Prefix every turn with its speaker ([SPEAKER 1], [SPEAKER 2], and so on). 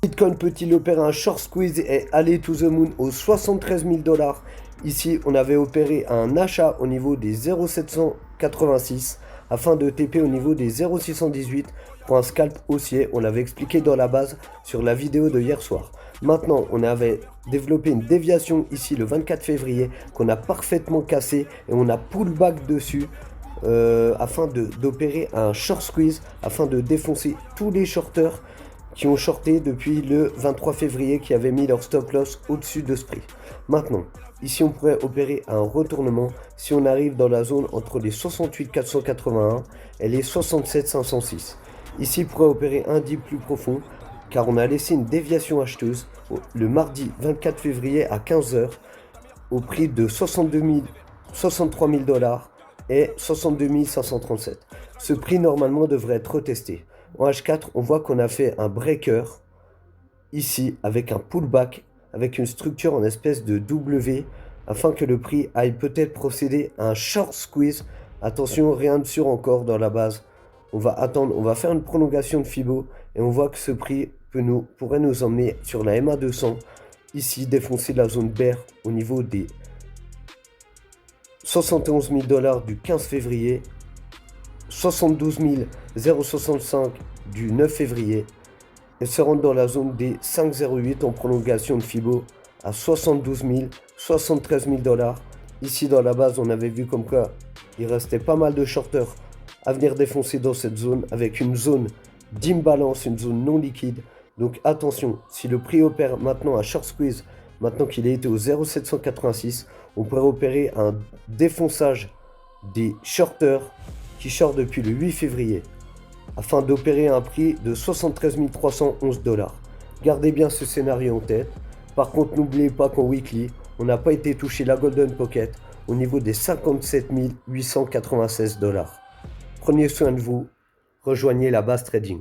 [SPEAKER 1] Bitcoin peut-il opérer un short squeeze et aller to the moon aux 73 000 dollars? Ici, on avait opéré un achat au niveau des 0,786 afin de TP au niveau des 0,618 pour un scalp haussier. On l'avait expliqué dans la base sur la vidéo de hier soir. Maintenant, on avait développé une déviation ici le 24 février qu'on a parfaitement cassé et on a pullback dessus afin d'opérer un short squeeze afin de défoncer tous les shorters qui ont shorté depuis le 23 février, qui avaient mis leur stop loss au-dessus de ce prix. Maintenant, ici on pourrait opérer un retournement si on arrive dans la zone entre les 68 481 et les 67 506. Ici, on pourrait opérer un dip plus profond car on a laissé une déviation acheteuse le mardi 24 février à 15h au prix de 63 000 dollars et 62 537. Ce prix normalement devrait être retesté. En H4, on voit qu'on a fait un breaker ici avec un pullback, avec une structure en espèce de W, afin que le prix aille peut-être procéder à un short squeeze. Attention, rien de sûr encore dans la base. On va attendre, on va faire une prolongation de Fibo et on voit que ce prix pourrait nous emmener sur la MA 200. Ici, défoncer la zone bear au niveau des 71 000 dollars du 15 février, 72 065 du 9 février et se rendre dans la zone des 5,08 en prolongation de Fibo à 72 000, 73 000 dollars. Ici dans la base, on avait vu comme quoi il restait pas mal de shorters à venir défoncer dans cette zone avec une zone d'imbalance, une zone non liquide. Donc attention, si le prix opère maintenant à short squeeze, maintenant qu'il a été au 0,786, on pourrait opérer un défonçage des shorters qui short depuis le 8 février afin d'opérer un prix de 73 311 dollars. Gardez bien ce scénario en tête. Par contre, n'oubliez pas qu'en weekly, on n'a pas été touché la Golden Pocket au niveau des 57 896 dollars. Prenez soin de vous, rejoignez la base trading.